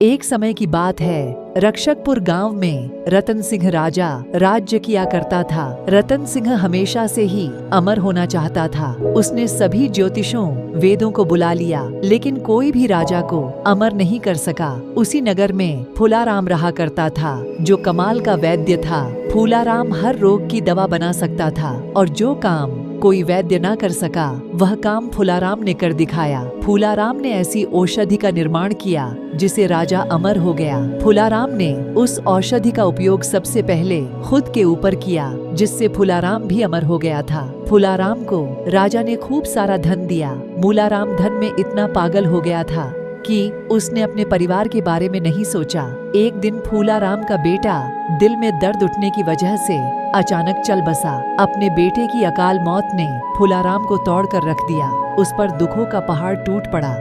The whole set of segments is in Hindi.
एक समय की बात है, रक्षकपुर गांव में रतन सिंह राजा राज्य किया करता था। रतन सिंह हमेशा से ही अमर होना चाहता था। उसने सभी ज्योतिषों वेदों को बुला लिया, लेकिन कोई भी राजा को अमर नहीं कर सका। उसी नगर में फूलाराम रहा करता था, जो कमाल का वैद्य था। फूलाराम हर रोग की दवा बना सकता था, और जो काम कोई वैद्य ना कर सका, वह काम फूलाराम ने कर दिखाया। फूलाराम ने ऐसी औषधि का निर्माण किया जिसे राजा अमर हो गया। फूलाराम ने उस औषधि का उपयोग सबसे पहले खुद के ऊपर किया, जिससे फूलाराम भी अमर हो गया था। फूलाराम को राजा ने खूब सारा धन दिया। मूलाराम धन में इतना पागल हो गया था कि उसने अपने परिवार के बारे में नहीं सोचा। एक दिन फूलाराम का बेटा दिल में दर्द उठने की वजह से अचानक चल बसा। अपने बेटे की अकाल मौत ने फूलाराम को तोड़ कर रख दिया। उस पर दुखों का पहाड़ टूट पड़ा।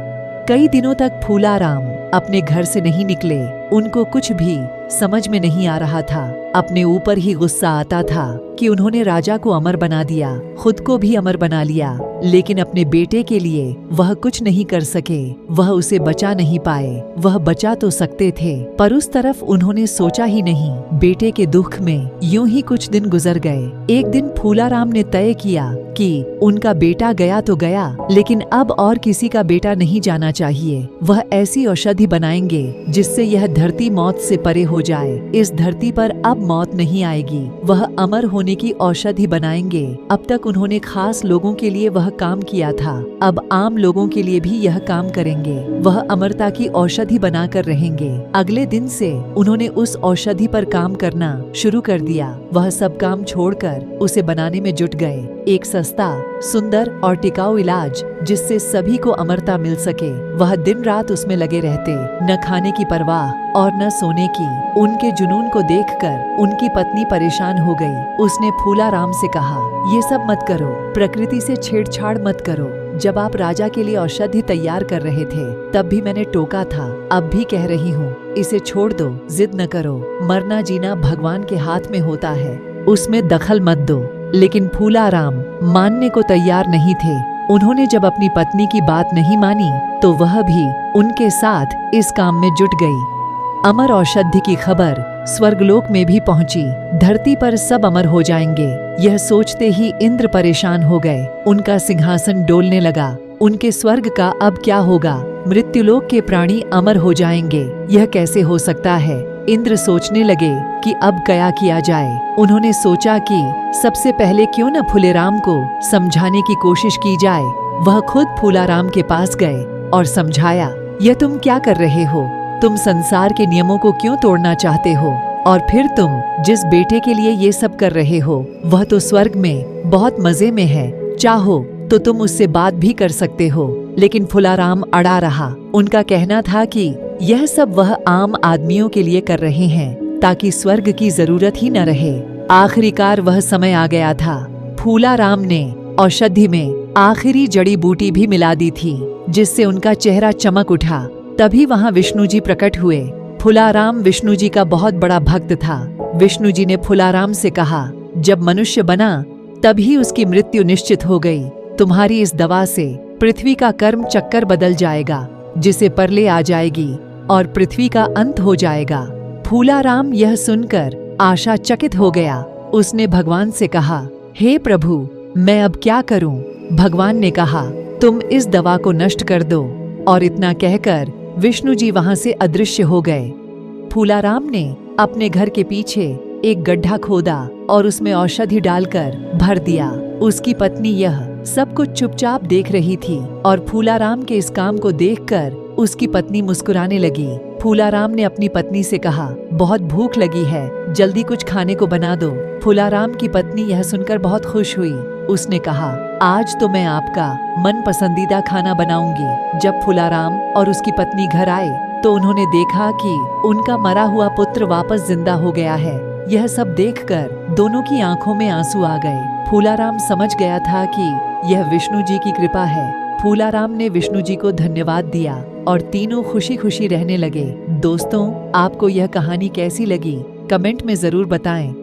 कई दिनों तक फूलाराम अपने घर से नहीं निकले। उनको कुछ भी समझ में नहीं आ रहा था। अपने ऊपर ही गुस्सा आता था कि उन्होंने राजा को अमर बना दिया, खुद को भी अमर बना लिया, लेकिन अपने बेटे के लिए वह कुछ नहीं कर सके। वह उसे बचा नहीं पाए। वह बचा तो सकते थे, पर उस तरफ उन्होंने सोचा ही नहीं। बेटे के दुख में यूं ही कुछ दिन गुजर गए। एक दिन फूलाराम ने तय किया कि उनका बेटा गया तो गया, लेकिन अब और किसी का बेटा नहीं जाना चाहिए। वह ऐसी औषधि बनाएंगे जिससे यह धरती मौत से परे हो जाए। इस धरती पर अब मौत नहीं आएगी। वह अमर होने की औषधि बनाएंगे। अब तक उन्होंने खास लोगों के लिए वह काम किया था, अब आम लोगों के लिए भी यह काम करेंगे। वह अमरता की औषधि बनाकर रहेंगे। अगले दिन से उन्होंने उस औषधि पर काम करना शुरू कर दिया। वह सब काम छोड़कर उसे बनाने में जुट गए। एक सस्ता, सुंदर और टिकाऊ इलाज जिससे सभी को अमरता मिल सके। वह दिन रात उसमें लगे रहते, न खाने की परवाह और न सोने की। उनके जुनून को देखकर उनकी पत्नी परेशान हो गई। उसने फूलाराम से कहा, ये सब मत करो, प्रकृति से छेड़छाड़ मत करो। जब आप राजा के लिए औषधि तैयार कर रहे थे, तब भी मैंने टोका था, अब भी कह रही हूँ, इसे छोड़ दो, जिद न करो। मरना जीना भगवान के हाथ में होता है, उसमें दखल मत दो। लेकिन फूलाराम मानने को तैयार नहीं थे। उन्होंने जब अपनी पत्नी की बात नहीं मानी, तो वह भी उनके साथ इस काम में जुट गई। अमर औषधि की खबर स्वर्गलोक में भी पहुंची। धरती पर सब अमर हो जाएंगे। यह सोचते ही इंद्र परेशान हो गए। उनका सिंहासन डोलने लगा। उनके स्वर्ग का अब क्या होगा? मृत्युलोक के प्राणी अमर हो जाएंगे, यह कैसे हो सकता है? इंद्र सोचने लगे कि अब क्या किया जाए। उन्होंने सोचा कि सबसे पहले क्यों न फूलेराम को समझाने की कोशिश की जाए। वह खुद फूलाराम के पास गए और समझाया, यह तुम क्या कर रहे हो? तुम संसार के नियमों को क्यों तोड़ना चाहते हो? और फिर तुम जिस बेटे के लिए ये सब कर रहे हो, वह तो स्वर्ग में बहुत मजे में है। चाहो तो तुम उससे बात भी कर सकते हो। लेकिन फूलाराम अड़ा रहा। उनका कहना था कि यह सब वह आम आदमियों के लिए कर रहे हैं, ताकि स्वर्ग की जरूरत ही न रहे। आखिरकार वह समय आ गया था। फूलाराम ने औषधि में आखिरी जड़ी बूटी भी मिला दी थी, जिससे उनका चेहरा चमक उठा। तभी वहां विष्णु जी प्रकट हुए। फूलाराम विष्णु जी का बहुत बड़ा भक्त था। विष्णु जी ने फूलाराम से कहा, जब मनुष्य बना तभी उसकी मृत्यु निश्चित हो गई। तुम्हारी इस दवा से पृथ्वी का कर्म चक्कर बदल जाएगा, जिसे परले आ जाएगी और पृथ्वी का अंत हो जाएगा। फूलाराम यह सुनकर आशाचकित हो गया। उसने भगवान से कहा, हे प्रभु, मैं अब क्या करूं? भगवान ने कहा, तुम इस दवा को नष्ट कर दो। और इतना कहकर विष्णु जी वहां से अदृश्य हो गए। फूलाराम ने अपने घर के पीछे एक गड्ढा खोदा और उसमें औषधि डालकर भर दिया। उसकी पत्नी यह सब कुछ चुपचाप देख रही थी, और फूलाराम के इस काम को देखकर उसकी पत्नी मुस्कुराने लगी। फूलाराम ने अपनी पत्नी से कहा, बहुत भूख लगी है, जल्दी कुछ खाने को बना दो। फूलाराम की पत्नी यह सुनकर बहुत खुश हुई। उसने कहा, आज तो मैं आपका मन पसंदीदा खाना बनाऊंगी। जब फूलाराम और उसकी पत्नी घर आए, तो उन्होंने देखा कि उनका मरा हुआ पुत्र वापस जिंदा हो गया है। यह सब देखकर दोनों की आंखों में आंसू आ गए। फूलाराम समझ गया था कि यह विष्णु जी की कृपा है। फूलाराम ने विष्णु जी को धन्यवाद दिया और तीनों खुशी खुशी रहने लगे। दोस्तों, आपको यह कहानी कैसी लगी? कमेंट में जरूर बताएं।